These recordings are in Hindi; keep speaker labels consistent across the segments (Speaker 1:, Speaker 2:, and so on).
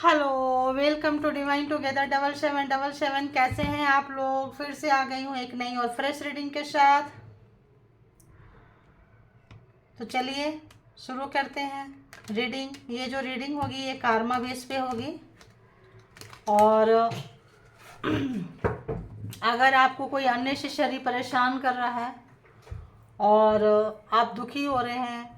Speaker 1: Hello, welcome to divine together 7777। कैसे हैं आप लोग? फिर से आ गई हूँ एक नई और फ्रेश रीडिंग के साथ। तो चलिए शुरू करते हैं रीडिंग। ये जो रीडिंग होगी ये कार्मा बेस पे होगी। और अगर आपको कोई अननेसेसरी परेशान कर रहा है और आप दुखी हो रहे हैं,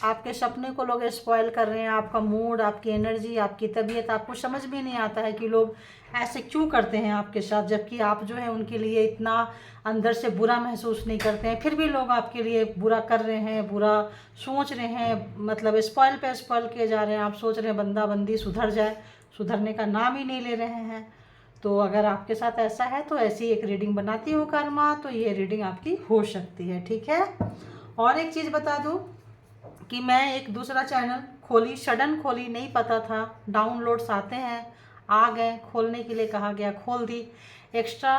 Speaker 1: आपके सपने को लोग स्पॉइल कर रहे हैं, आपका मूड, आपकी एनर्जी, आपकी तबीयत, आपको समझ में नहीं आता है कि लोग ऐसे क्यों करते हैं आपके साथ, जबकि आप जो है उनके लिए इतना अंदर से बुरा महसूस नहीं करते हैं, फिर भी लोग आपके लिए बुरा कर रहे हैं, बुरा सोच रहे हैं, मतलब स्पॉइल पे स्पॉइल किए जा रहे हैं। आप सोच रहे हैं बंदा बंदी सुधर जाए, सुधरने का नाम ही नहीं ले रहे हैं। तो अगर आपके साथ ऐसा है तो ऐसी एक रीडिंग बनाती हूँ कर्मा, तो ये रीडिंग आपकी हो सकती है, ठीक है। और एक चीज़ बता दूँ कि मैं एक दूसरा चैनल खोली, सडन खोली, नहीं पता था, डाउनलोड्स आते हैं, आ गए, खोलने के लिए कहा गया, खोल दी। एक्स्ट्रा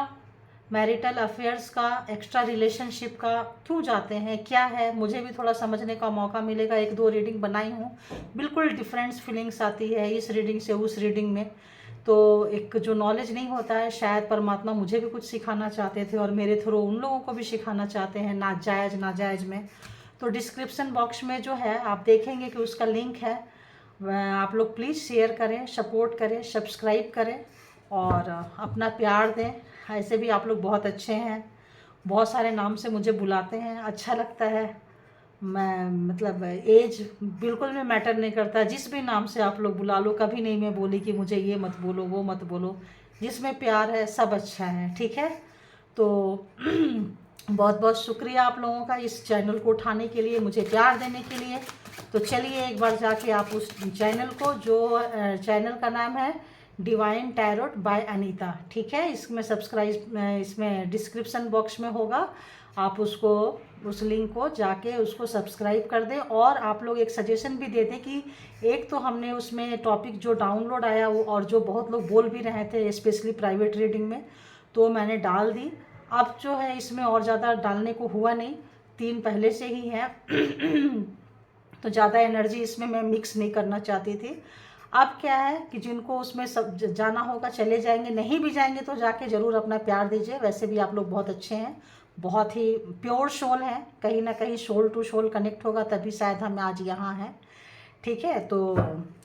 Speaker 1: मैरिटल अफेयर्स का, एक्स्ट्रा रिलेशनशिप का क्यों जाते हैं, क्या है, मुझे भी थोड़ा समझने का मौका मिलेगा। एक दो रीडिंग बनाई हूँ, बिल्कुल डिफरेंट फीलिंग्स आती है इस रीडिंग से उस रीडिंग में। तो एक जो नॉलेज नहीं होता है, शायद परमात्मा मुझे भी कुछ सिखाना चाहते थे और मेरे थ्रू उन लोगों को भी सिखाना चाहते हैं, नाजायज़ में। तो डिस्क्रिप्शन बॉक्स में जो है आप देखेंगे कि उसका लिंक है। आप लोग प्लीज़ शेयर करें, सपोर्ट करें, सब्सक्राइब करें और अपना प्यार दें। ऐसे भी आप लोग बहुत अच्छे हैं, बहुत सारे नाम से मुझे बुलाते हैं, अच्छा लगता है। मैं मतलब एज बिल्कुल भी मैटर नहीं करता, जिस भी नाम से आप लोग बुला लो, कभी नहीं मैं बोली कि मुझे ये मत बोलो वो मत बोलो। जिसमें प्यार है सब अच्छा है, ठीक है। तो बहुत बहुत शुक्रिया आप लोगों का इस चैनल को उठाने के लिए, मुझे प्यार देने के लिए। तो चलिए एक बार जाके आप उस चैनल को, जो चैनल का नाम है डिवाइन टैरोट बाय अनीता, ठीक है, इसमें सब्सक्राइब, इसमें डिस्क्रिप्शन बॉक्स में होगा, आप उसको, उस लिंक को जाके उसको सब्सक्राइब कर दें। और आप लोग एक सजेशन भी दे दें कि एक तो हमने उसमें टॉपिक जो डाउनलोड आया वो, और जो बहुत लोग बोल भी रहे थे स्पेशली प्राइवेट रीडिंग में, तो मैंने डाल दी। अब जो है इसमें और ज़्यादा डालने को हुआ नहीं, 3 पहले से ही है तो ज़्यादा एनर्जी इसमें मैं मिक्स नहीं करना चाहती थी। अब क्या है कि जिनको उसमें सब जाना होगा चले जाएंगे, नहीं भी जाएंगे तो जाके ज़रूर अपना प्यार दीजिए। वैसे भी आप लोग बहुत अच्छे हैं, बहुत ही प्योर सोल हैं, कहीं ना कहीं सोल टू सोल कनेक्ट होगा तभी शायद हम आज यहाँ हैं, ठीक है। तो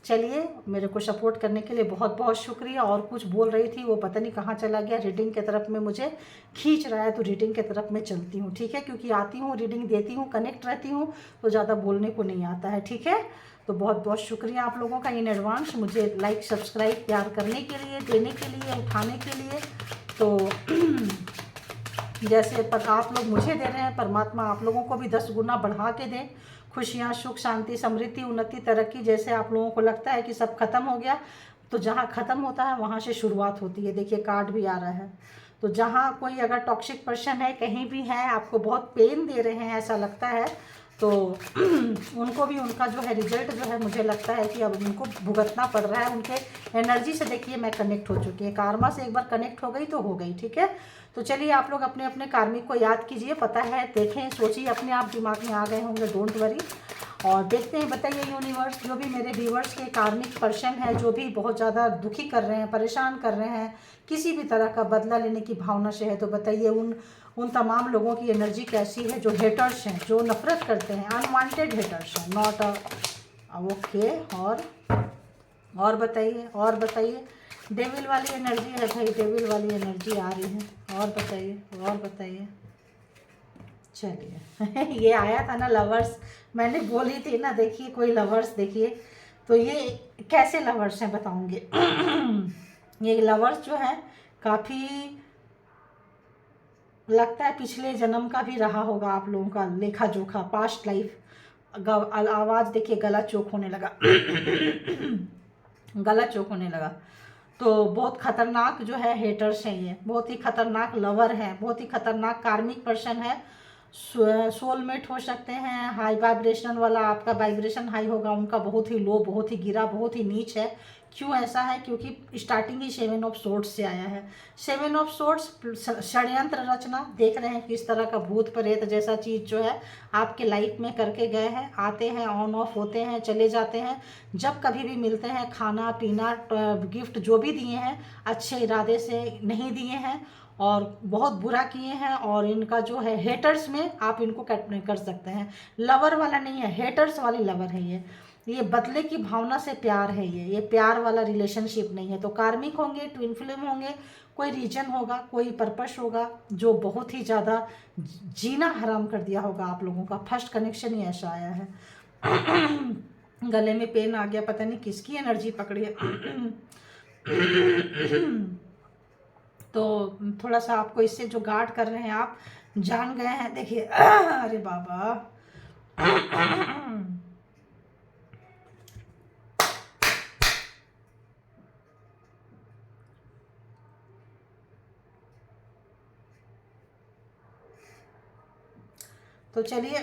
Speaker 1: चलिए, मेरे को सपोर्ट करने के लिए बहुत बहुत शुक्रिया। और कुछ बोल रही थी वो पता नहीं कहाँ चला गया, रीडिंग की तरफ में मुझे खींच रहा है, तो रीडिंग की तरफ में चलती हूँ, ठीक है, क्योंकि आती हूँ, रीडिंग देती हूँ, कनेक्ट रहती हूँ, तो ज़्यादा बोलने को नहीं आता है, ठीक है। तो बहुत बहुत शुक्रिया आप लोगों का इन एडवांस, मुझे लाइक सब्सक्राइब प्यार करने के लिए, देने के लिए, उठाने के लिए। तो जैसे आप लोग मुझे दे रहे हैं, परमात्मा आप लोगों को भी 10 गुना बढ़ा के दें। खुशियाँ, सुख, शांति, समृद्धि, उन्नति, तरक्की। जैसे आप लोगों को लगता है कि सब खत्म हो गया, तो जहाँ ख़त्म होता है वहाँ से शुरुआत होती है। देखिए कार्ड भी आ रहा है। तो जहाँ कोई अगर टॉक्सिक पर्सन है, कहीं भी है, आपको बहुत पेन दे रहे हैं ऐसा लगता है, तो उनको भी उनका जो है रिजल्ट जो है, मुझे लगता है कि अब उनको भुगतना पड़ रहा है। उनके एनर्जी से देखिए मैं कनेक्ट हो चुकी है, कार्मा से एक बार कनेक्ट हो गई तो हो गई, ठीक है। तो चलिए आप लोग अपने अपने कार्मिक को याद कीजिए, पता है, देखें, सोचिए, अपने आप दिमाग में आ गए होंगे, डोंट वरी। और देखते हैं, बताइए यूनिवर्स, जो भी मेरे व्यूवर्स के कार्मिक पर्सन है, जो भी बहुत ज़्यादा दुखी कर रहे हैं, परेशान कर रहे हैं, किसी भी तरह का बदला लेने की भावना से है, तो बताइए उन तमाम लोगों की एनर्जी कैसी है, जो हेटर्स हैं, जो नफरत करते हैं, अनवांटेड हेटर्स हैं, नॉट ओके। और बताइए, और बताइए। डेविल वाली एनर्जी है भाई, डेविल वाली एनर्जी आ रही है। और बताइए, और बताइए। चलिए ये आया था ना लवर्स, मैंने बोली थी ना, देखिए कोई लवर्स, देखिए तो ये कैसे लवर्स हैं बताऊंगे ये लवर्स जो है काफ़ी लगता है पिछले जन्म का भी रहा होगा आप लोगों का लेखा जोखा, पास्ट लाइफ। आवाज़ देखिए, गला चोक होने लगा गला चोक होने लगा। तो बहुत खतरनाक जो है हेटर्स हैं, ये बहुत ही खतरनाक लवर हैं, बहुत ही खतरनाक कार्मिक पर्सन है। सोलमेट हो सकते हैं, हाई वाइब्रेशन वाला, आपका वाइब्रेशन हाई होगा, उनका बहुत ही लो, बहुत ही गिरा, बहुत ही नीच है। क्यों ऐसा है? क्योंकि स्टार्टिंग ही 7 ऑफ सोर्ड्स से आया है। 7 ऑफ सोर्ड्स षड्यंत्र रचना, देख रहे हैं किस तरह का भूत प्रेत जैसा चीज़ जो है आपके लाइफ में करके गए हैं। आते हैं, ऑन ऑफ होते हैं, चले जाते हैं। जब कभी भी मिलते हैं, खाना पीना गिफ्ट जो भी दिए हैं अच्छे इरादे से नहीं दिए हैं और बहुत बुरा किए हैं। और इनका जो है हेटर्स में आप इनको कर सकते हैं। लवर वाला नहीं है, हेटर्स वाली लवर है ये बदले की भावना से प्यार है। ये प्यार वाला रिलेशनशिप नहीं है। तो कार्मिक होंगे, ट्विन फ्लेम होंगे, कोई रीजन होगा, कोई पर्पस होगा जो बहुत ही ज़्यादा जीना हराम कर दिया होगा आप लोगों का। फर्स्ट कनेक्शन ही ऐसा आया है। गले में पेन आ गया, पता नहीं किसकी एनर्जी पकड़ी है। तो थोड़ा सा आपको इससे जो गार्ड कर रहे हैं आप जान गए हैं। देखिए, अरे बाबा, तो चलिए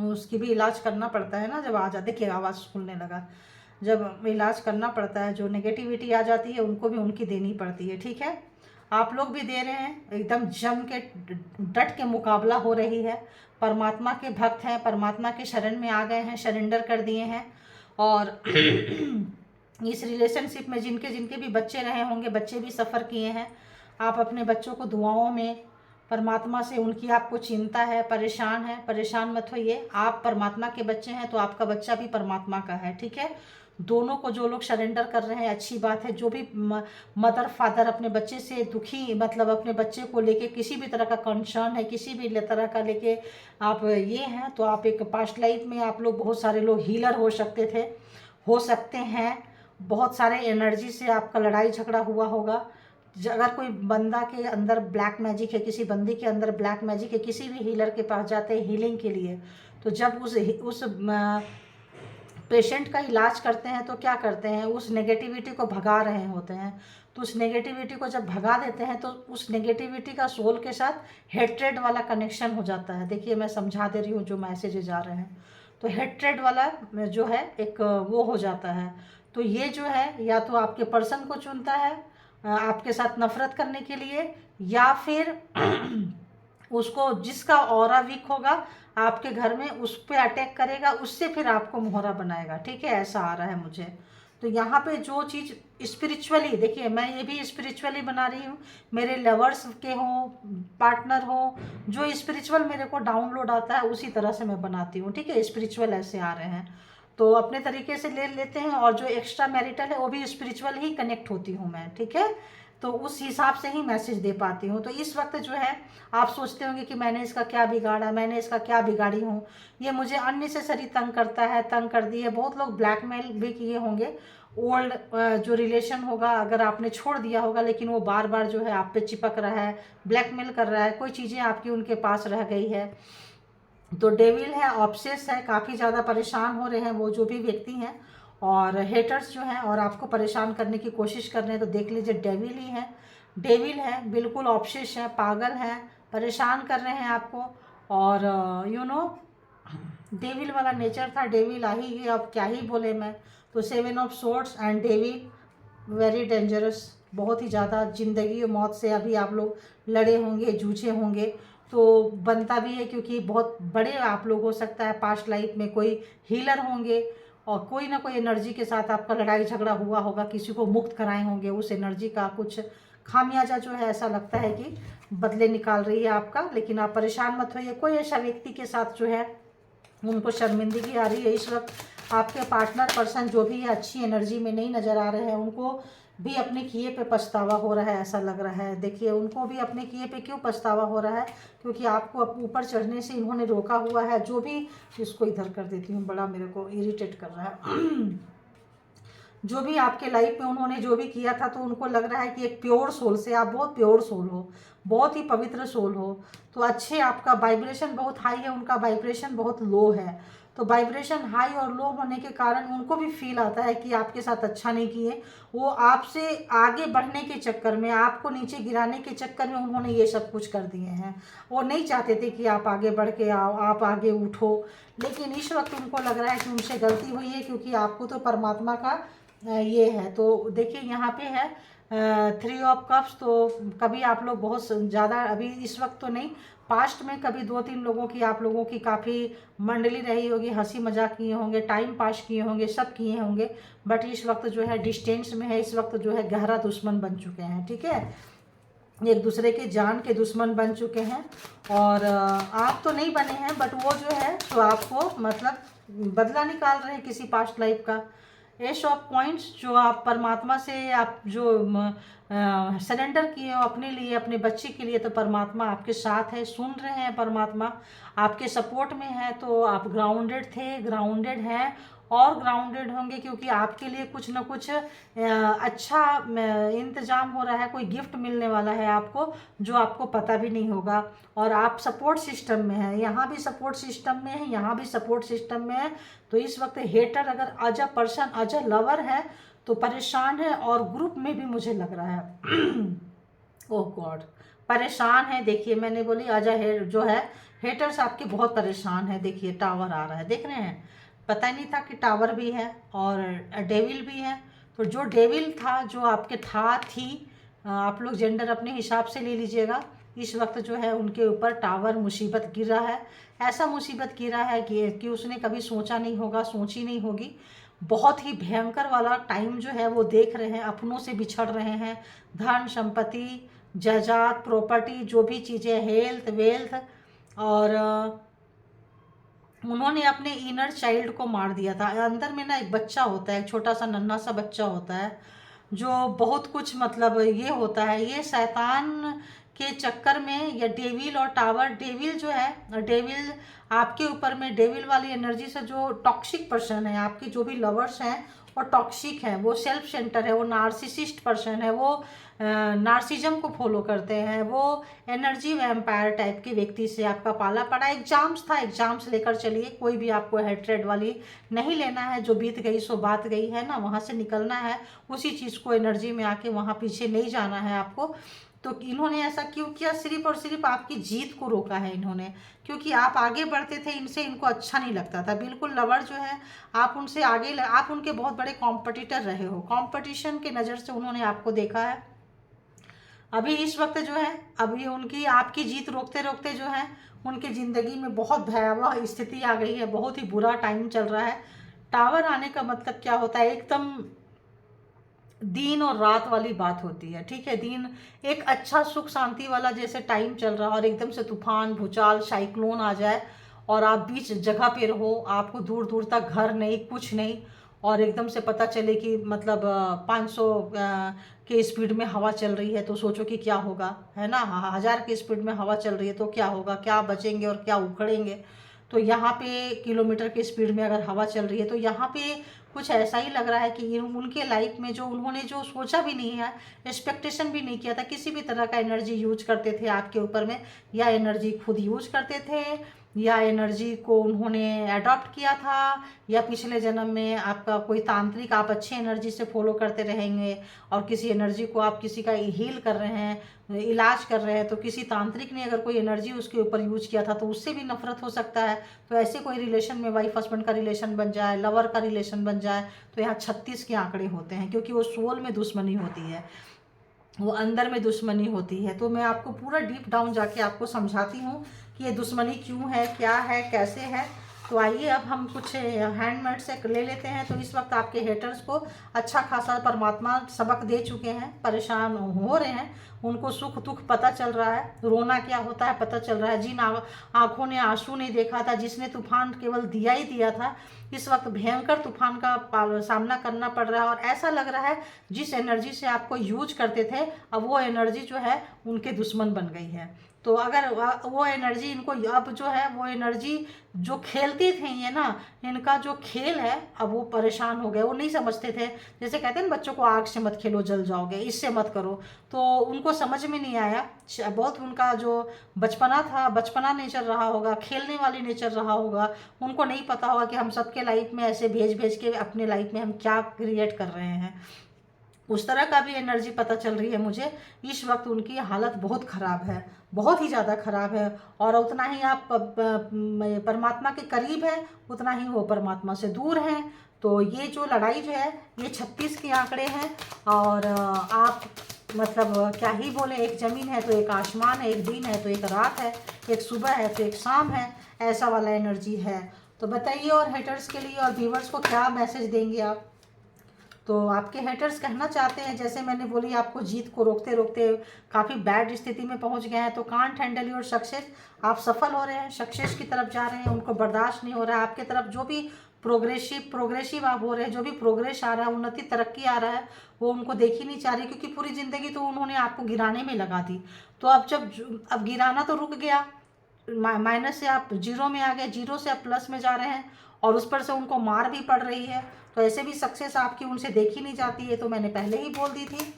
Speaker 1: उसकी भी इलाज करना पड़ता है ना। जब आ जाते, देखिए आवाज़ खुलने लगा, जब इलाज करना पड़ता है, जो नेगेटिविटी आ जाती है उनको भी उनकी देनी पड़ती है। ठीक है, आप लोग भी दे रहे हैं, एकदम जम के डट के मुकाबला हो रही है। परमात्मा के भक्त हैं, परमात्मा के शरण में आ गए हैं, सरेंडर कर दिए हैं। और इस रिलेशनशिप में जिनके जिनके भी बच्चे रहे होंगे, बच्चे भी सफ़र किए हैं। आप अपने बच्चों को दुआओं में, परमात्मा से उनकी आपको चिंता है, परेशान है, परेशान मत होइए। आप परमात्मा के बच्चे हैं तो आपका बच्चा भी परमात्मा का है। ठीक है, दोनों को जो लोग सरेंडर कर रहे हैं अच्छी बात है। जो भी मदर फादर अपने बच्चे से दुखी, मतलब अपने बच्चे को लेके किसी भी तरह का कंसर्न है, किसी भी तरह का लेके आप ये हैं, तो आप एक पास्ट लाइफ में आप लोग बहुत सारे लोग हीलर हो सकते थे, हो सकते हैं। बहुत सारे एनर्जी से आपका लड़ाई झगड़ा हुआ होगा। अगर कोई बंदा के अंदर ब्लैक मैजिक है, किसी बंदी के अंदर ब्लैक मैजिक है, किसी भी हीलर के पास जाते हैं हीलिंग के लिए, तो जब उस पेशेंट का इलाज करते हैं तो क्या करते हैं, उस नेगेटिविटी को भगा रहे होते हैं। तो उस नेगेटिविटी को जब भगा देते हैं तो उस नेगेटिविटी का सोल के साथ हेट्रेड वाला कनेक्शन हो जाता है। देखिए मैं समझा दे रही हूँ जो मैसेजेज आ रहे हैं। तो हेट्रेड वाला जो है एक वो हो जाता है। तो ये जो है या तो आपके पर्सन को चुनता है आपके साथ नफरत करने के लिए, या फिर उसको जिसका ऑरा वीक होगा आपके घर में उस पर अटैक करेगा, उससे फिर आपको मोहरा बनाएगा। ठीक है, ऐसा आ रहा है मुझे। तो यहाँ पे जो चीज़ स्पिरिचुअली, देखिए मैं ये भी स्पिरिचुअली बना रही हूँ, मेरे लवर्स के हों, पार्टनर हो, जो स्पिरिचुअल मेरे को डाउनलोड आता है उसी तरह से मैं बनाती हूँ। ठीक है, स्पिरिचुअल ऐसे आ रहे हैं तो अपने तरीके से ले लेते हैं। और जो एक्स्ट्रा मैरिटल है वो भी स्पिरिचुअल ही कनेक्ट होती हूँ मैं। ठीक है, तो उस हिसाब से ही मैसेज दे पाती हूँ। तो इस वक्त जो है आप सोचते होंगे कि मैंने इसका क्या बिगाड़ा, मैंने इसका क्या बिगाड़ी हूँ, ये मुझे अननेसेसरी तंग करता है, तंग कर दिए। बहुत लोग ब्लैकमेल भी किए होंगे। ओल्ड जो रिलेशन होगा अगर आपने छोड़ दिया होगा, लेकिन वो बार बार जो है आप पे चिपक रहा है, ब्लैकमेल कर रहा है, कोई चीज़ें आपकी उनके पास रह गई है। तो डेविल है, ऑब्सेस है, काफ़ी ज़्यादा परेशान हो रहे हैं वो जो भी व्यक्ति हैं, और हेटर्स जो हैं और आपको परेशान करने की कोशिश कर रहे हैं। तो देख लीजिए डेविल ही है, डेविल है, बिल्कुल ऑब्सेस है, पागल है, परेशान कर रहे हैं आपको। और यू नो डेविल वाला नेचर था, डेविल आ ही गया, अब क्या ही बोले मैं। तो 7 of swords and devil very dangerous, बहुत ही ज़्यादा ज़िंदगी और मौत से अभी आप लोग लड़े होंगे, जूझे होंगे। तो बनता भी है क्योंकि बहुत बड़े आप लोग हो सकता है पास्ट लाइफ में कोई हीलर होंगे और कोई ना कोई एनर्जी के साथ आपका लड़ाई झगड़ा हुआ होगा, किसी को मुक्त कराए होंगे। उस एनर्जी का कुछ खामियाजा जो है ऐसा लगता है कि बदले निकाल रही है आपका। लेकिन आप परेशान मत होइए, कोई ऐसा व्यक्ति के साथ जो है उनको शर्मिंदगी आ रही है इस वक्त। आपके पार्टनर पर्सन जो भी है अच्छी एनर्जी में नहीं नज़र आ रहे हैं, उनको भी अपने किए पे पछतावा हो रहा है ऐसा लग रहा है। देखिए उनको भी अपने किए पे क्यों पछतावा हो रहा है, क्योंकि आपको ऊपर चढ़ने से इन्होंने रोका हुआ है। जो भी, इसको इधर कर देती हूँ, बड़ा मेरे को इरिटेट कर रहा है। जो भी आपके लाइफ में उन्होंने जो भी किया था, तो उनको लग रहा है कि एक प्योर सोल से आप बहुत प्योर सोल हो, बहुत ही पवित्र सोल हो। तो अच्छे, आपका वाइब्रेशन बहुत हाई है, उनका वाइब्रेशन बहुत लो है। तो वाइब्रेशन हाई और लो होने के कारण उनको भी फील आता है कि आपके साथ अच्छा नहीं किए। वो आपसे आगे बढ़ने के चक्कर में, आपको नीचे गिराने के चक्कर में उन्होंने ये सब कुछ कर दिए हैं। वो नहीं चाहते थे कि आप आगे बढ़ के आओ, आप आगे उठो, लेकिन इस वक्त उनको लग रहा है कि उनसे गलती हुई है, क्योंकि आपको तो परमात्मा का ये है। तो देखिए यहाँ पे है 3 ऑफ कप्स। तो कभी आप लोग बहुत ज़्यादा, अभी इस वक्त तो नहीं, पास्ट में कभी 2-3 लोगों की, आप लोगों की काफ़ी मंडली रही होगी, हंसी मजाक किए होंगे, टाइम पास किए होंगे, सब किए होंगे। बट इस वक्त जो है डिस्टेंस में है, इस वक्त जो है गहरा दुश्मन बन चुके हैं। ठीक है, एक दूसरे के जान के दुश्मन बन चुके हैं। और आप तो नहीं बने हैं, बट वो जो है तो आपको मतलब बदला निकाल रहे हैं किसी पास्ट लाइफ का। एस ऑफ पॉइंट्स, जो आप परमात्मा से आप जो सरेंडर किए हो अपने लिए, अपने बच्चे के लिए, तो परमात्मा आपके साथ है, सुन रहे हैं, परमात्मा आपके सपोर्ट में है। तो आप ग्राउंडेड थे, ग्राउंडेड हैं और ग्राउंडेड होंगे, क्योंकि आपके लिए कुछ ना कुछ अच्छा इंतजाम हो रहा है, कोई गिफ्ट मिलने वाला है आपको, जो आपको पता भी नहीं होगा। और आप सपोर्ट सिस्टम में हैं, यहाँ भी सपोर्ट सिस्टम में है, यहाँ भी सपोर्ट सिस्टम में है। तो इस वक्त हेटर अगर as a person, as a lover है तो परेशान है, और ग्रुप में भी मुझे लग रहा है ओह गॉड, परेशान है। देखिए मैंने बोली एज अ जो है हेटर्स आपके बहुत परेशान है। देखिए टावर आ रहा है, देख रहे हैं, पता ही नहीं था कि टावर भी है और डेविल भी है। तो जो डेविल था, जो आपके थी, आप लोग जेंडर अपने हिसाब से ले लीजिएगा, इस वक्त जो है उनके ऊपर टावर मुसीबत गिर रहा है। ऐसा मुसीबत गिरा है कि उसने कभी सोचा नहीं होगा, सोची नहीं होगी। बहुत ही भयंकर वाला टाइम जो है वो देख रहे हैं, अपनों से बिछड़ रहे हैं, धन संपत्ति, जायदाद, प्रॉपर्टी, जो भी चीज़ें, हेल्थ वेल्थ, और उन्होंने अपने इनर चाइल्ड को मार दिया था। अंदर में ना एक बच्चा होता है, एक छोटा सा नन्हा सा बच्चा होता है, जो बहुत कुछ मतलब ये होता है, ये शैतान के चक्कर में, या डेविल और टावर, डेविल जो है, डेविल आपके ऊपर में, डेविल वाली एनर्जी से जो टॉक्सिक पर्सन है, आपके जो भी लवर्स हैं वो टॉक्सिक है, वो सेल्फ सेंटर है, वो नार्सिसिस्ट पर्सन है, वो नार्सिज्म को फॉलो करते हैं, वो एनर्जी वैम्पायर टाइप के व्यक्ति से आपका पाला पड़ा। एग्जाम्स था, एग्जाम्स लेकर चलिए, कोई भी आपको हेट्रेड वाली नहीं लेना है, जो बीत गई सो बात गई है ना, वहाँ से निकलना है, उसी चीज़ को एनर्जी में आके वहाँ पीछे नहीं जाना है आपको। तो इन्होंने ऐसा क्यों किया? सिर्फ और सिर्फ आपकी जीत को रोका है इन्होंने, क्योंकि आप आगे बढ़ते थे, इनसे इनको अच्छा नहीं लगता था बिल्कुल। लवर जो है आप उनसे आगे, आप उनके बहुत बड़े कॉम्पिटिटर रहे हो, कॉम्पिटिशन के नज़र से उन्होंने आपको देखा है। अभी इस वक्त जो है, अभी उनकी आपकी जीत रोकते रोकते जो है उनकी ज़िंदगी में बहुत भयावह स्थिति आ गई है, बहुत ही बुरा टाइम चल रहा है। टावर आने का मतलब क्या होता है? एकदम दिन और रात वाली बात होती है। ठीक है, दिन एक अच्छा सुख शांति वाला जैसे टाइम चल रहा, और एकदम से तूफान, भूचाल, साइक्लोन आ जाए और आप बीच जगह पे रहो, आपको दूर दूर तक घर नहीं, कुछ नहीं, और एकदम से पता चले कि मतलब 500 के स्पीड में हवा चल रही है, तो सोचो कि क्या होगा, है ना। 1000 की स्पीड में हवा चल रही है तो क्या होगा, क्या बचेंगे और क्या उखड़ेंगे। तो यहाँ पे किलोमीटर की स्पीड में अगर हवा चल रही है, तो यहाँ पे कुछ ऐसा ही लग रहा है कि उनके लाइफ में जो उन्होंने जो सोचा भी नहीं है, एक्सपेक्टेशन भी नहीं किया था, किसी भी तरह का एनर्जी यूज करते थे आपके ऊपर में, या एनर्जी खुद यूज करते थे, या एनर्जी को उन्होंने अडॉप्ट किया था, या पिछले जन्म में आपका कोई तांत्रिक, आप अच्छे एनर्जी से फॉलो करते रहेंगे, और किसी एनर्जी को आप किसी का हील कर रहे हैं, इलाज कर रहे हैं, तो किसी तांत्रिक ने अगर कोई एनर्जी उसके ऊपर यूज किया था तो उससे भी नफरत हो सकता है। तो ऐसे कोई रिलेशन में वाइफ हस्बैंड का रिलेशन बन जाए, लवर का रिलेशन बन जाए, तो यहाँ 36 के आंकड़े होते हैं, क्योंकि वो सोल में दुश्मनी होती है, वो अंदर में दुश्मनी होती है। तो मैं आपको पूरा डीप डाउन जाके आपको समझाती हूँ कि ये दुश्मनी क्यों है, क्या है, कैसे है। तो आइए अब हम कुछ हैंडमेड से ले लेते हैं। तो इस वक्त आपके हेटर्स को अच्छा खासा परमात्मा सबक दे चुके हैं, परेशान हो रहे हैं, उनको सुख दुख पता चल रहा है, रोना क्या होता है पता चल रहा है। जिन आँखों ने आंसू नहीं देखा था, जिसने तूफान केवल दिया ही दिया था, इस वक्त भयंकर तूफान का सामना करना पड़ रहा है। और ऐसा लग रहा है जिस एनर्जी से आपको यूज करते थे, अब वो एनर्जी जो है उनके दुश्मन बन गई है। तो अगर वो एनर्जी इनको अब जो है, वो एनर्जी जो खेलती थी ये ना, इनका जो खेल है अब वो परेशान हो गए। वो नहीं समझते थे, जैसे कहते हैं ना बच्चों को, आग से मत खेलो जल जाओगे, इससे मत करो। तो उनको समझ में नहीं आया। बहुत उनका जो बचपना था, बचपना नेचर रहा होगा, खेलने वाली नेचर रहा होगा। उनको नहीं पता होगा कि हम सबके लाइफ में ऐसे भेज भेज के अपने लाइफ में हम क्या क्रिएट कर रहे हैं। उस तरह का भी एनर्जी पता चल रही है मुझे। इस वक्त उनकी हालत बहुत ख़राब है, बहुत ही ज़्यादा ख़राब है। और उतना ही आप परमात्मा के करीब है, उतना ही वो परमात्मा से दूर हैं। तो ये जो लड़ाई जो है, ये 36 के आंकड़े हैं। और आप मतलब क्या ही बोले, एक ज़मीन है तो एक आसमान है, एक दिन है तो एक रात है, एक सुबह है तो एक शाम है, ऐसा वाला एनर्जी है। तो बताइए, और हेटर्स के लिए और व्यूवर्स को क्या मैसेज देंगे आप? तो आपके हेटर्स कहना चाहते हैं, जैसे मैंने बोली, आपको जीत को रोकते रोकते काफ़ी बैड स्थिति में पहुंच गए हैं। तो कांट हैंडल योर सक्सेस, आप सफल हो रहे हैं, सक्सेस की तरफ जा रहे हैं, उनको बर्दाश्त नहीं हो रहा है आपके तरफ जो भी प्रोग्रेसिव आप हो रहे हैं, जो भी प्रोग्रेस आ रहा है, उन्नति तरक्की आ रहा है, वो उनको देखी नहीं चाह रही, क्योंकि पूरी ज़िंदगी तो उन्होंने आपको गिराने में लगा दी। तो अब गिराना तो रुक गया, माइनस से आप जीरो में आ गए, जीरो से आप प्लस में जा रहे हैं, और उस पर से उनको मार भी पड़ रही है। तो ऐसे भी सक्सेस आपकी उनसे देखी नहीं जाती है, तो मैंने पहले ही बोल दी थी।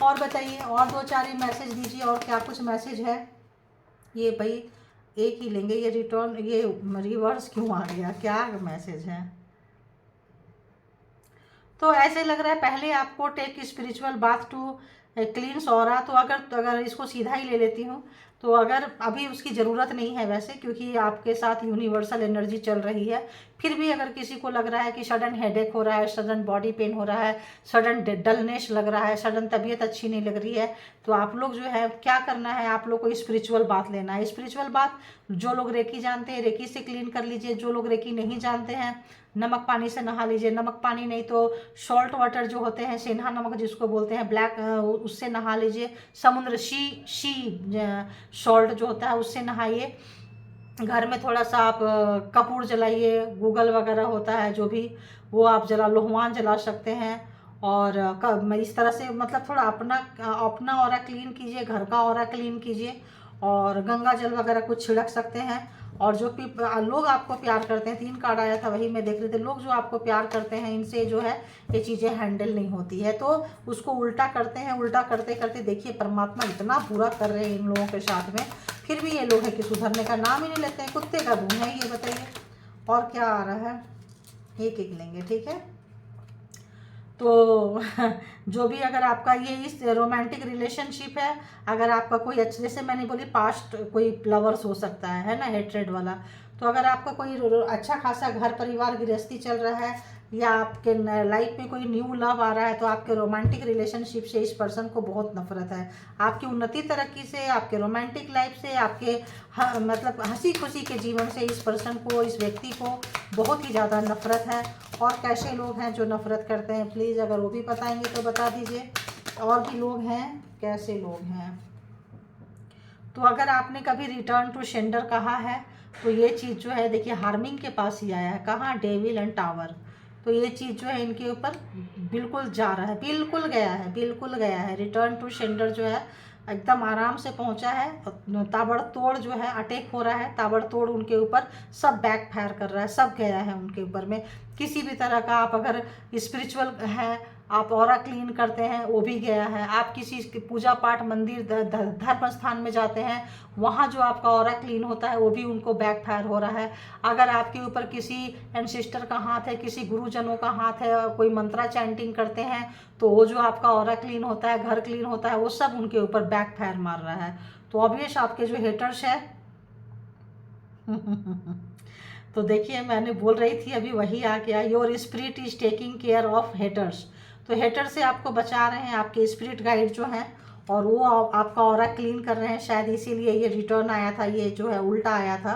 Speaker 1: और बताइए, और दो चार ही मैसेज दीजिए, और क्या कुछ मैसेज है? ये भाई एक ही लेंगे, ये रिटर्न, ये रिवर्स क्यों आ गया, क्या मैसेज है? तो ऐसे लग रहा है पहले आपको take spiritual bath to cleanse aura. तो अगर इसको सीधा ही ले लेती हूँ, तो अगर अभी उसकी ज़रूरत नहीं है वैसे, क्योंकि आपके साथ यूनिवर्सल एनर्जी चल रही है। फिर भी अगर किसी को लग रहा है कि सडन हेडेक हो रहा है, सडन बॉडी पेन हो रहा है, सडन डलनेस लग रहा है, सडन तबीयत अच्छी नहीं लग रही है, तो आप लोग जो है क्या करना है, आप लोग को स्पिरिचुअल बाथ लेना है। स्पिरिचुअल बाथ जो लोग रेकी जानते हैं, रेकी से क्लीन कर लीजिए। जो लोग रेकी नहीं जानते हैं, नमक पानी से नहा लीजिए। नमक पानी नहीं तो सॉल्ट वाटर जो होते हैं, सेंधा नमक जिसको बोलते हैं, ब्लैक, उससे नहा लीजिए। समुद्र शी सॉल्ट जो होता है उससे नहाइए। घर में थोड़ा सा आप कपूर जलाइए, गूगल वगैरह होता है जो भी, वो आप लोहवान जला सकते हैं। और इस तरह से मतलब थोड़ा अपना ऑरा क्लीन कीजिए, घर का ऑरा क्लीन कीजिए, और गंगा जल वगैरह कुछ छिड़क सकते हैं। और जो लोग आपको प्यार करते हैं, 3 कार्ड आया था वही मैं देख रही थी, लोग जो आपको प्यार करते हैं, इनसे जो है ये चीज़ें हैंडल नहीं होती है, तो उसको उल्टा करते हैं। उल्टा करते करते देखिए परमात्मा इतना बुरा कर रहे हैं इन लोगों के साथ में, फिर भी ये लोग है कि सुधरने का नाम ही नहीं लेते हैं। कुत्ते का धूम है ये, बताइए और क्या आ रहा है? एक एक लेंगे, ठीक है। तो जो भी अगर आपका ये इस रोमांटिक रिलेशनशिप है, अगर आपका कोई जैसे मैंने बोली पास्ट कोई लवर्स हो सकता है ना, हेट्रेड वाला। तो अगर आपका कोई अच्छा खासा घर परिवार गृहस्थी चल रहा है, या आपके लाइफ में कोई न्यू लव आ रहा है, तो आपके रोमांटिक रिलेशनशिप से इस पर्सन को बहुत नफरत है। आपकी उन्नति तरक्की से, आपके रोमांटिक लाइफ से, आपके मतलब हंसी खुशी के जीवन से इस पर्सन को, इस व्यक्ति को बहुत ही ज़्यादा नफरत है। और कैसे लोग हैं जो नफरत करते हैं, प्लीज़ अगर वो भी बताएंगे तो बता दीजिए। और भी लोग हैं, कैसे लोग हैं? तो अगर आपने कभी रिटर्न टू सेंडर कहा है, तो ये चीज़ जो है देखिए हार्मिंग के पास ही आया है। कहाँ? Devil and tower. तो ये चीज़ जो है इनके ऊपर बिल्कुल जा रहा है, बिल्कुल गया है, बिल्कुल गया है। रिटर्न टू सेंडर जो है एकदम आराम से पहुंचा है। ताबड़तोड़ जो है अटैक हो रहा है, ताबड़तोड़ उनके ऊपर सब बैक फायर कर रहा है, सब गया है उनके ऊपर में। किसी भी तरह का आप अगर स्पिरिचुअल है, आप ऑरा क्लीन करते हैं, वो भी गया है। आप किसी पूजा पाठ मंदिर धर्म स्थान में जाते हैं, वहाँ जो आपका ऑरा क्लीन होता है वो भी उनको बैक फायर हो रहा है। अगर आपके ऊपर किसी एंसेस्टर का हाथ है, किसी गुरुजनों का हाथ है, कोई मंत्रा चैंटिंग करते हैं, तो वो जो आपका ऑरा क्लीन होता है, घर क्लीन होता है, वो सब उनके ऊपर बैक फायर मार रहा है। तो ऑब्वियस आपके जो हेटर्स है तो देखिए मैंने बोल रही थी अभी वही आ गया, your spirit is taking care of haters. तो हेटर से आपको बचा रहे हैं आपके स्पिरिट गाइड जो हैं, और वो आपका ऑरा क्लीन कर रहे हैं। शायद इसीलिए ये रिटर्न आया था, ये जो है उल्टा आया था।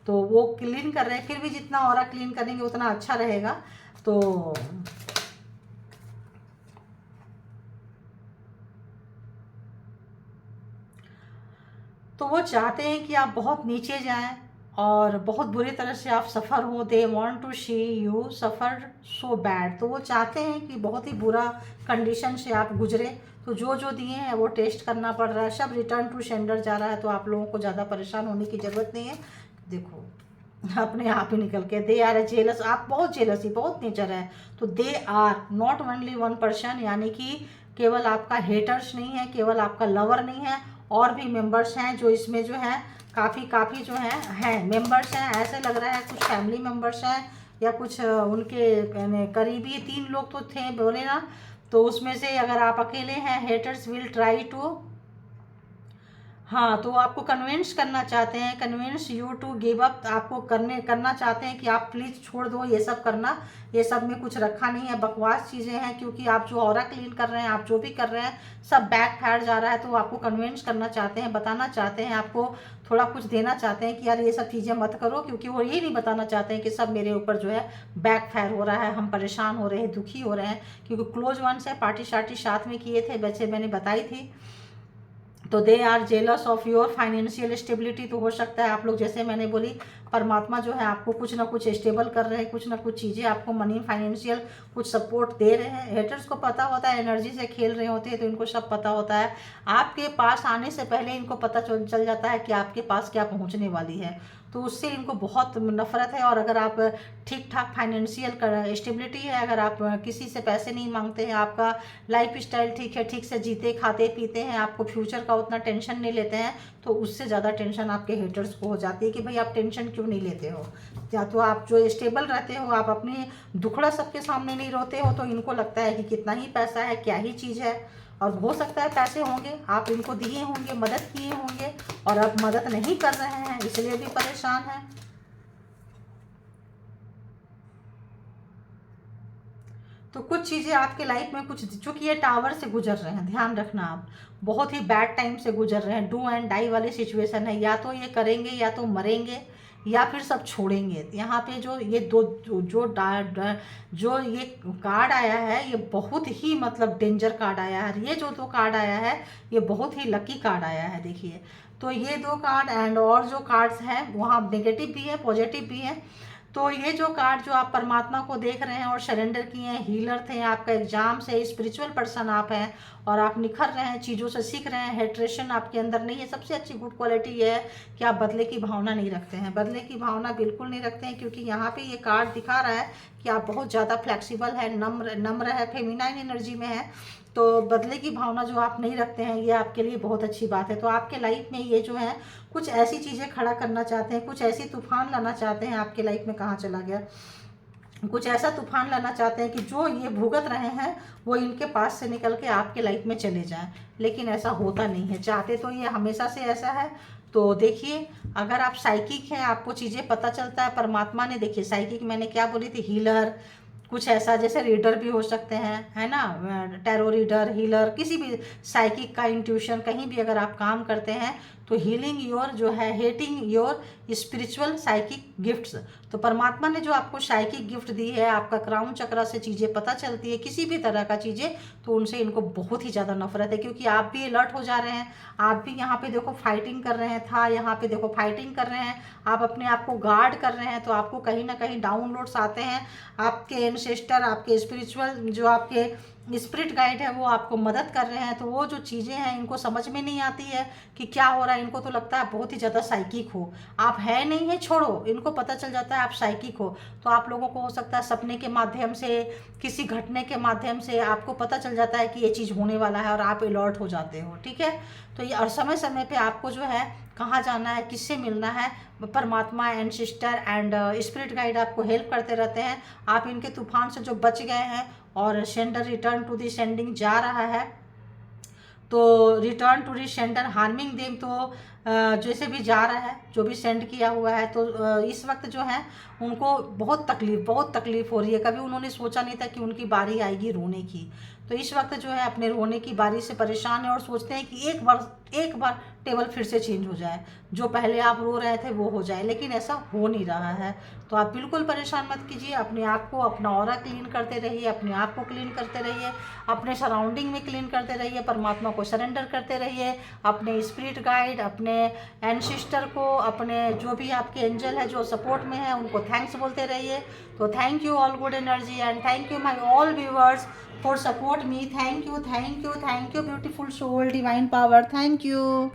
Speaker 1: तो वो क्लीन कर रहे हैं, फिर भी जितना ऑरा क्लीन करेंगे उतना अच्छा रहेगा। तो वो चाहते हैं कि आप बहुत नीचे जाएं और बहुत बुरी तरह से आप सफ़र हो। They want to see you suffer so bad. तो वो चाहते हैं कि बहुत ही बुरा कंडीशन से आप गुजरे। तो जो जो दिए हैं वो टेस्ट करना पड़ रहा है, सब रिटर्न टू सेंडर जा रहा है। तो आप लोगों को ज़्यादा परेशान होने की ज़रूरत नहीं है। देखो अपने आप ही निकल के, दे आर ए जेलस, आप बहुत जेलसी, बहुत नेचर है। तो they are not only one person, यानी कि केवल आपका हेटर्स नहीं है, केवल आपका लवर नहीं है, और भी मेंबर्स हैं जो इसमें जो है काफ़ी जो हैं मेंबर्स हैं। ऐसे लग रहा है कुछ फैमिली मेंबर्स हैं या कुछ उनके करीबी 3 लोग तो थे बोले ना। तो उसमें से अगर आप अकेले हैं, हेटर्स विल ट्राई टू, हाँ, तो आपको कन्विंस करना चाहते हैं, convince you to give up, आपको करना चाहते हैं कि आप प्लीज़ छोड़ दो ये सब करना, ये सब में कुछ रखा नहीं है, बकवास चीज़ें हैं। क्योंकि आप जो ऑरा क्लीन कर रहे हैं, आप जो भी कर रहे हैं, सब बैक फायर जा रहा है। तो आपको कन्विंस करना चाहते हैं, बताना चाहते हैं, आपको थोड़ा कुछ देना चाहते हैं कि यार ये सब चीज़ें मत करो। क्योंकि वो ये नहीं बताना चाहते हैं कि सब मेरे ऊपर जो है बैक फायर हो रहा है, हम परेशान हो रहे हैं, दुखी हो रहे हैं। क्योंकि क्लोज वंस है, पार्टी शार्टी साथ में किए थे, वैसे मैंने बताई थी। तो they are jealous of your financial stability. तो हो सकता है आप लोग, जैसे मैंने बोली, परमात्मा जो है आपको कुछ ना कुछ स्टेबल कर रहे हैं, कुछ ना कुछ चीज़ें आपको मनी फाइनेंशियल कुछ सपोर्ट दे रहे हैं। हेटर्स को पता होता है, एनर्जी से खेल रहे होते हैं, तो इनको सब पता होता है। आपके पास आने से पहले इनको पता चल जाता है कि आपके पास क्या पहुंचने वाली है। तो उससे इनको बहुत नफरत है। और अगर आप ठीक ठाक फाइनेंशियल स्टेबिलिटी है, अगर आप किसी से पैसे नहीं मांगते हैं, आपका लाइफ स्टाइल ठीक है, ठीक से जीते खाते पीते हैं, आपको फ्यूचर का उतना टेंशन नहीं लेते हैं, तो उससे ज़्यादा टेंशन आपके हेटर्स को हो जाती है कि भाई आप टेंशन क्यों नहीं लेते हो। या तो आप जो स्टेबल रहते हो, आप अपने दुखड़ा सबके सामने नहीं रोते हो, तो इनको लगता है कि कितना ही पैसा है, क्या ही चीज़ है। और हो सकता है पैसे होंगे, आप इनको दिए होंगे, मदद किए होंगे, और अब मदद नहीं कर रहे हैं, इसलिए भी परेशान हैं। तो कुछ चीज़ें आपके लाइफ में कुछ, चूंकि ये टावर से गुजर रहे हैं, ध्यान रखना, आप बहुत ही बैड टाइम से गुजर रहे हैं, डू एंड डाई वाली सिचुएशन है। या तो ये करेंगे, या तो मरेंगे, या फिर सब छोड़ेंगे। यहाँ पे जो ये दो जो ये कार्ड आया है, ये बहुत ही मतलब डेंजर कार्ड आया है। ये जो 2 कार्ड आया है, ये बहुत ही लकी कार्ड आया है। देखिए, तो ये 2 कार्ड एंड और जो कार्ड्स हैं वहाँ नेगेटिव भी है, पॉजिटिव भी है। तो ये जो कार्ड जो आप परमात्मा को देख रहे हैं और सरेंडर किए हैं, हीलर थे, आपका एग्जाम से, स्पिरिचुअल पर्सन आप हैं, और आप निखर रहे हैं, चीज़ों से सीख रहे हैं, हेट्रेशन आपके अंदर नहीं है। सबसे अच्छी गुड क्वालिटी ये है कि आप बदले की भावना नहीं रखते हैं, बदले की भावना बिल्कुल नहीं रखते हैं। क्योंकि यहाँ पे ये कार्ड दिखा रहा है कि आप बहुत ज़्यादा फ्लेक्सिबल है, नम्र है, फेमिनाइन एनर्जी में है। तो बदले की भावना जो आप नहीं रखते हैं, ये आपके लिए बहुत अच्छी बात है। तो आपके लाइफ में ये जो है कुछ ऐसी चीज़ें खड़ा करना चाहते हैं, कुछ ऐसी तूफान लाना चाहते हैं आपके लाइफ में। कहाँ चला गया? कुछ ऐसा तूफान लाना चाहते हैं कि जो ये भुगत रहे हैं वो इनके पास से निकल के आपके लाइफ में चले जाएं। लेकिन ऐसा होता नहीं है, चाहते तो ये हमेशा से ऐसा है। तो देखिए, अगर आप साइकिक हैं, आपको चीज़ें पता चलता है, परमात्मा ने, देखिए साइकिक मैंने क्या बोली थी, हीलर, कुछ ऐसा जैसे रीडर भी हो सकते हैं, है ना, टैरो रीडर, हीलर, किसी भी साइकिक का इंट्यूशन, कहीं भी अगर आप काम करते हैं तो हीलिंग योर जो है, hating your spiritual psychic gifts. तो परमात्मा ने जो आपको साइकिक गिफ्ट दी है, आपका क्राउन चक्रा से चीज़ें पता चलती है, किसी भी तरह का चीज़ें, तो उनसे इनको बहुत ही ज़्यादा नफरत है। क्योंकि आप भी अलर्ट हो जा रहे हैं, आप भी यहाँ पे देखो फाइटिंग कर रहे हैं, था यहाँ पे देखो फाइटिंग कर रहे हैं, आप अपने आप को गार्ड कर रहे हैं। तो आपको कहीं ना कहीं डाउनलोड्स आते हैं, आपके एंसेस्टर, आपके स्पिरिचुअल जो आपके स्पिरिट गाइड है, वो आपको मदद कर रहे हैं। तो वो जो चीज़ें हैं इनको समझ में नहीं आती है कि क्या हो रहा है। इनको तो लगता है बहुत ही ज़्यादा साइकिक हो, आप है नहीं है, छोड़ो, इनको पता चल जाता है आप साइकिक हो। तो आप लोगों को हो सकता है सपने के माध्यम से, किसी घटने के माध्यम से आपको पता चल जाता है कि ये चीज़ होने वाला है, और आप अलर्ट हो जाते हो, ठीक है। तो ये, और समय समय पे आपको जो है कहाँ जाना है, किससे मिलना है, परमात्मा, एंसेस्टर एंड स्पिरिट गाइड आपको हेल्प करते रहते हैं। आप इनके तूफान से जो बच गए हैं, और sender return to the sending जा रहा है, तो return to the sender harming them, तो जैसे भी जा रहा है, जो भी सेंड किया हुआ है, तो इस वक्त जो है उनको बहुत तकलीफ हो रही है। कभी उन्होंने सोचा नहीं था कि उनकी बारी आएगी रोने की। तो इस वक्त जो है अपने रोने की बारी से परेशान है, और सोचते हैं कि एक बार टेबल फिर से चेंज हो जाए, जो पहले आप रो रहे थे वो हो जाए, लेकिन ऐसा हो नहीं रहा है। तो आप बिल्कुल परेशान मत कीजिए, अपने आप को, अपना ऑरा क्लीन करते रहिए, अपने आप को क्लीन करते रहिए, अपने सराउंडिंग में क्लीन करते रहिए, परमात्मा को सरेंडर करते रहिए, अपने स्पिरिट गाइड, अपने एंसेस्टर को, अपने जो भी आपके एंजल है जो सपोर्ट में है, उनको थैंक्स बोलते रहिए। तो thank you all good energy, and thank you my all viewers for support me. Thank you, thank you, thank you, beautiful soul, divine power. Thank you.